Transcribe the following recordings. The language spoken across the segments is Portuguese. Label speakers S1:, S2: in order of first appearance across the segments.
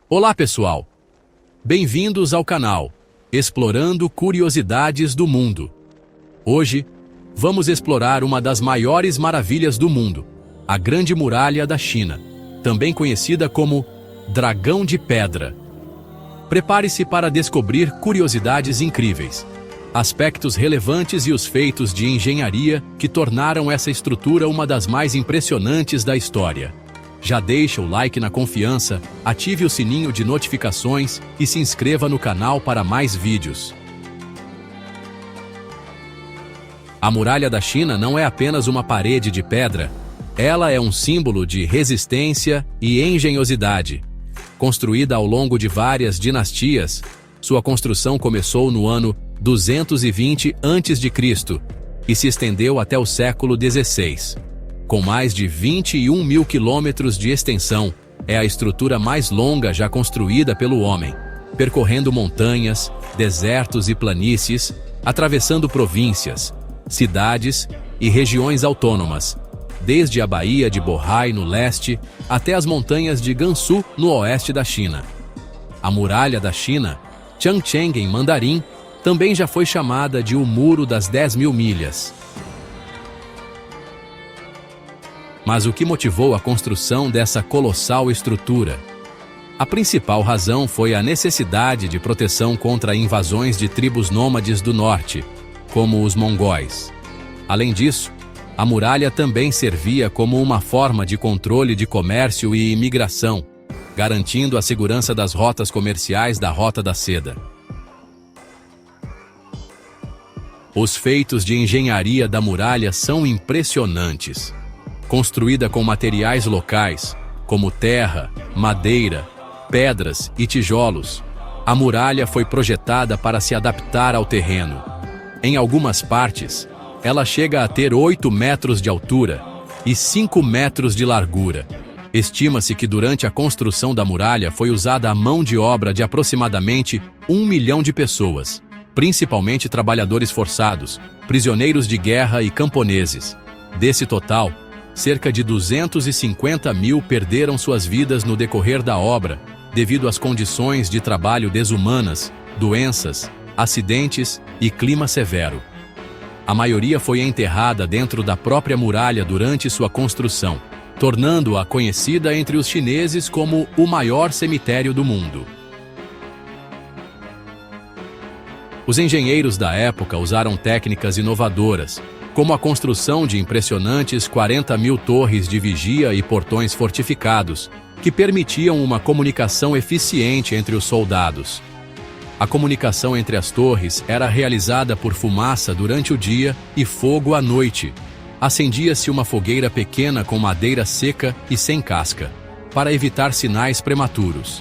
S1: Olá pessoal, bem-vindos ao canal Explorando Curiosidades do Mundo. Hoje, vamos explorar uma das maiores maravilhas do mundo, a Grande Muralha da China, também conhecida como Dragão de Pedra. Prepare-se para descobrir curiosidades incríveis, aspectos relevantes e os feitos de engenharia que tornaram essa estrutura uma das mais impressionantes da história. Já deixa o like na confiança, ative o sininho de notificações e se inscreva no canal para mais vídeos. A Muralha da China não é apenas uma parede de pedra, ela é um símbolo de resistência e engenhosidade. Construída ao longo de várias dinastias, sua construção começou no ano 220 a.C. e se estendeu até o século XVI. Com mais de 21 mil quilômetros de extensão, é a estrutura mais longa já construída pelo homem, percorrendo montanhas, desertos e planícies, atravessando províncias, cidades e regiões autônomas, desde a Baía de Bohai no leste até as montanhas de Gansu no oeste da China. A Muralha da China, Changcheng em mandarim, também já foi chamada de o Muro das 10.000 milhas. Mas o que motivou a construção dessa colossal estrutura? A principal razão foi a necessidade de proteção contra invasões de tribos nômades do norte, como os mongóis. Além disso, a muralha também servia como uma forma de controle de comércio e imigração, garantindo a segurança das rotas comerciais da Rota da Seda. Os feitos de engenharia da muralha são impressionantes. Construída com materiais locais, como terra, madeira, pedras e tijolos, a muralha foi projetada para se adaptar ao terreno. Em algumas partes, ela chega a ter 8 metros de altura e 5 metros de largura. Estima-se que durante a construção da muralha foi usada a mão de obra de aproximadamente 1 milhão de pessoas, principalmente trabalhadores forçados, prisioneiros de guerra e camponeses. Desse total, cerca de 250 mil perderam suas vidas no decorrer da obra, devido às condições de trabalho desumanas, doenças, acidentes e clima severo. A maioria foi enterrada dentro da própria muralha durante sua construção, tornando-a conhecida entre os chineses como o maior cemitério do mundo. Os engenheiros da época usaram técnicas inovadoras, como a construção de impressionantes 40 mil torres de vigia e portões fortificados, que permitiam uma comunicação eficiente entre os soldados. A comunicação entre as torres era realizada por fumaça durante o dia e fogo à noite. Acendia-se uma fogueira pequena com madeira seca e sem casca, para evitar sinais prematuros.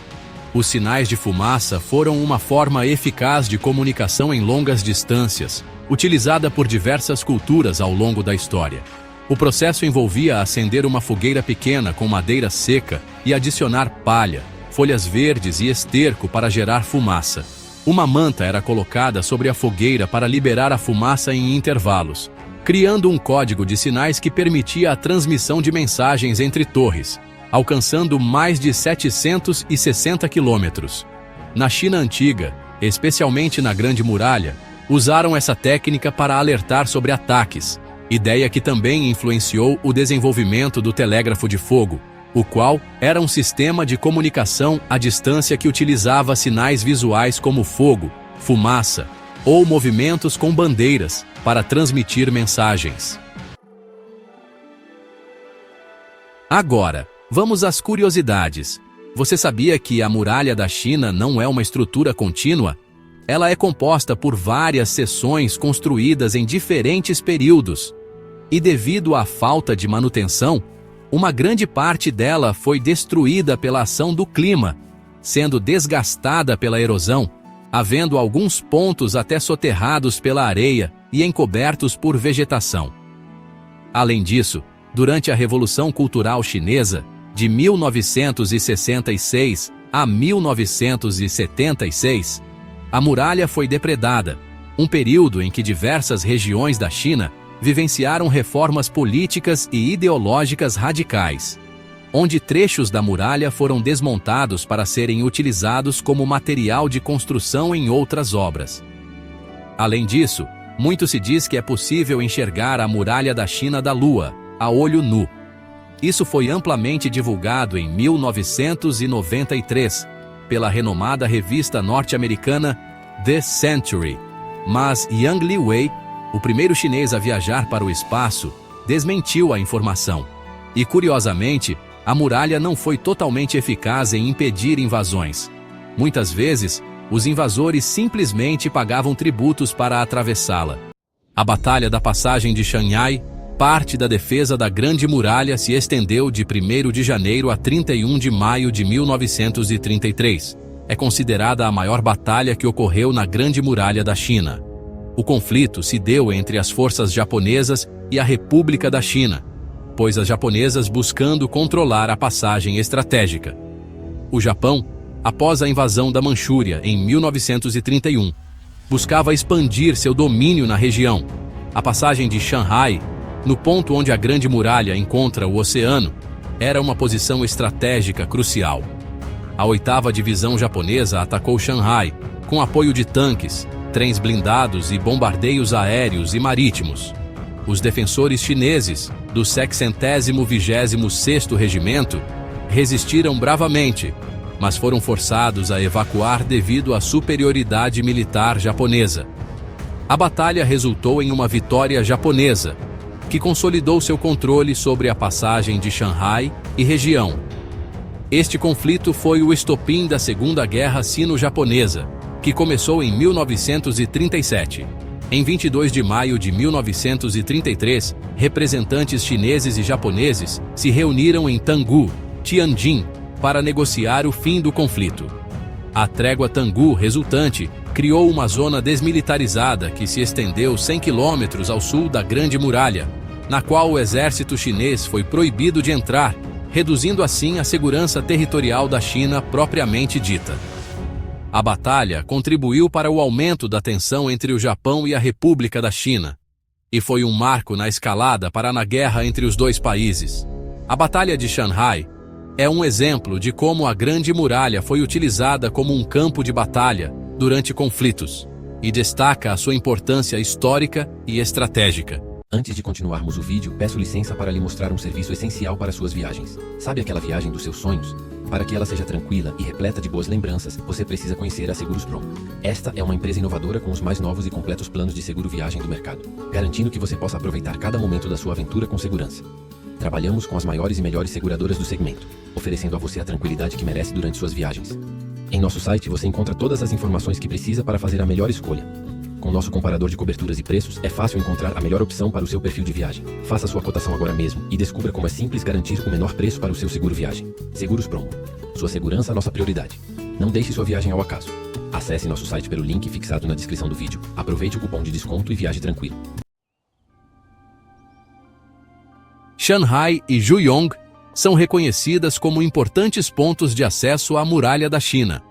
S1: Os sinais de fumaça foram uma forma eficaz de comunicação em longas distâncias, utilizada por diversas culturas ao longo da história. O processo envolvia acender uma fogueira pequena com madeira seca e adicionar palha, folhas verdes e esterco para gerar fumaça. Uma manta era colocada sobre a fogueira para liberar a fumaça em intervalos, criando um código de sinais que permitia a transmissão de mensagens entre torres, alcançando mais de 760 quilômetros. Na China antiga, especialmente na Grande Muralha, usaram essa técnica para alertar sobre ataques, ideia que também influenciou o desenvolvimento do telégrafo de fogo, o qual era um sistema de comunicação à distância que utilizava sinais visuais como fogo, fumaça ou movimentos com bandeiras para transmitir mensagens. Agora, vamos às curiosidades. Você sabia que a Muralha da China não é uma estrutura contínua? Ela é composta por várias seções construídas em diferentes períodos. E devido à falta de manutenção, uma grande parte dela foi destruída pela ação do clima, sendo desgastada pela erosão, havendo alguns pontos até soterrados pela areia e encobertos por vegetação. Além disso, durante a Revolução Cultural Chinesa, de 1966 a 1976, a muralha foi depredada, um período em que diversas regiões da China vivenciaram reformas políticas e ideológicas radicais. onde trechos da muralha foram desmontados para serem utilizados como material de construção em outras obras. Além disso, muito se diz que é possível enxergar a muralha da China da Lua, a olho nu. Isso foi amplamente divulgado em 1993, pela renomada revista norte-americana The Century, mas Yang Liwei, o primeiro chinês a viajar para o espaço, desmentiu a informação. E, curiosamente, a muralha não foi totalmente eficaz em impedir invasões. Muitas vezes, os invasores simplesmente pagavam tributos para atravessá-la. A Batalha da Passagem de Shanhai, parte da defesa da Grande Muralha, se estendeu de 1º de janeiro a 31 de maio de 1933. É considerada a maior batalha que ocorreu na Grande Muralha da China. O conflito se deu entre as forças japonesas e a República da China, pois as japonesas buscando controlar a passagem estratégica. O Japão, após a invasão da Manchúria em 1931, buscava expandir seu domínio na região. A passagem de Shanhai, no ponto onde a Grande Muralha encontra o oceano, era uma posição estratégica crucial. A 8ª Divisão Japonesa atacou Shanhai, com apoio de tanques, trens blindados e bombardeios aéreos e marítimos. Os defensores chineses, do 626º Regimento, resistiram bravamente, mas foram forçados a evacuar devido à superioridade militar japonesa. A batalha resultou em uma vitória japonesa, que consolidou seu controle sobre a passagem de Shanhai e região. Este conflito foi o estopim da Segunda Guerra Sino-Japonesa, que começou em 1937. Em 22 de maio de 1933, representantes chineses e japoneses se reuniram em Tanggu, Tianjin, para negociar o fim do conflito. A trégua Tanggu resultante criou uma zona desmilitarizada que se estendeu 100 quilômetros ao sul da Grande Muralha, na qual o exército chinês foi proibido de entrar, reduzindo assim a segurança territorial da China propriamente dita. A batalha contribuiu para o aumento da tensão entre o Japão e a República da China, e foi um marco na escalada para a guerra entre os dois países. A Batalha de Shanhai é um exemplo de como a Grande Muralha foi utilizada como um campo de batalha durante conflitos, e destaca a sua importância histórica e estratégica.
S2: Antes de continuarmos o vídeo, peço licença para lhe mostrar um serviço essencial para suas viagens. Sabe aquela viagem dos seus sonhos? Para que ela seja tranquila e repleta de boas lembranças, você precisa conhecer a Seguros Pro. Esta é uma empresa inovadora com os mais novos e completos planos de seguro viagem do mercado, garantindo que você possa aproveitar cada momento da sua aventura com segurança. Trabalhamos com as maiores e melhores seguradoras do segmento, oferecendo a você a tranquilidade que merece durante suas viagens. Em nosso site você encontra todas as informações que precisa para fazer a melhor escolha. Com nosso comparador de coberturas e preços, é fácil encontrar a melhor opção para o seu perfil de viagem. Faça sua cotação agora mesmo e descubra como é simples garantir o menor preço para o seu seguro viagem. Seguros Promo. Sua segurança é nossa prioridade. Não deixe sua viagem ao acaso. Acesse nosso site pelo link fixado na descrição do vídeo. Aproveite o cupom de desconto e viaje tranquilo.
S1: Shanhai e Juyong são reconhecidas como importantes pontos de acesso à Muralha da China.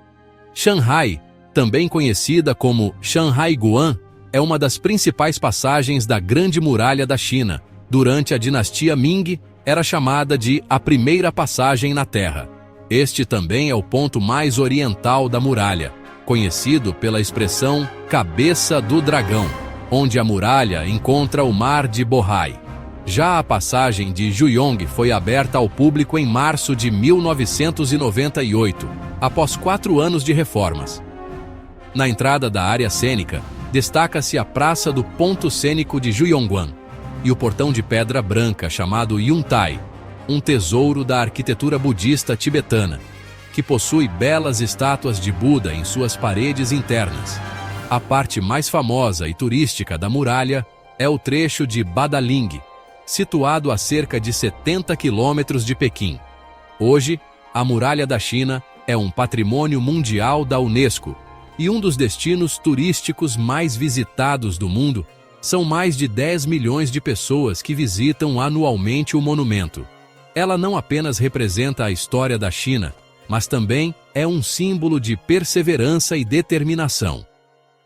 S1: Shanhai, também conhecida como Shanhaiguan, é uma das principais passagens da Grande Muralha da China. Durante a dinastia Ming, era chamada de a primeira passagem na Terra. Este também é o ponto mais oriental da muralha, conhecido pela expressão Cabeça do Dragão, onde a muralha encontra o Mar de Bohai. Já a passagem de Juyong foi aberta ao público em março de 1998, após 4 anos de reformas. Na entrada da área cênica, destaca-se a Praça do Ponto Cênico de Juyongguan e o portão de pedra branca chamado Yuntai, um tesouro da arquitetura budista tibetana, que possui belas estátuas de Buda em suas paredes internas. A parte mais famosa e turística da muralha é o trecho de Badaling, situado a cerca de 70 quilômetros de Pequim. Hoje, a Muralha da China é um patrimônio mundial da Unesco, e um dos destinos turísticos mais visitados do mundo. São mais de 10 milhões de pessoas que visitam anualmente o monumento. Ela não apenas representa a história da China, mas também é um símbolo de perseverança e determinação.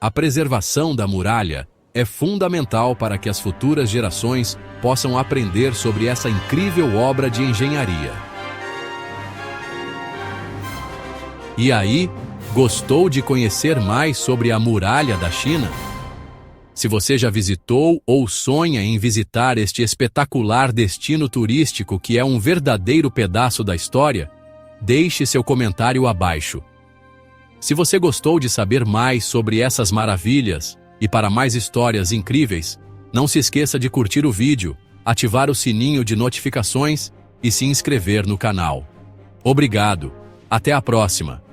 S1: A preservação da muralha é fundamental para que as futuras gerações possam aprender sobre essa incrível obra de engenharia. E aí, gostou de conhecer mais sobre a Muralha da China? Se você já visitou ou sonha em visitar este espetacular destino turístico que é um verdadeiro pedaço da história, deixe seu comentário abaixo. Se você gostou de saber mais sobre essas maravilhas e para mais histórias incríveis, não se esqueça de curtir o vídeo, ativar o sininho de notificações e se inscrever no canal. Obrigado. Até a próxima.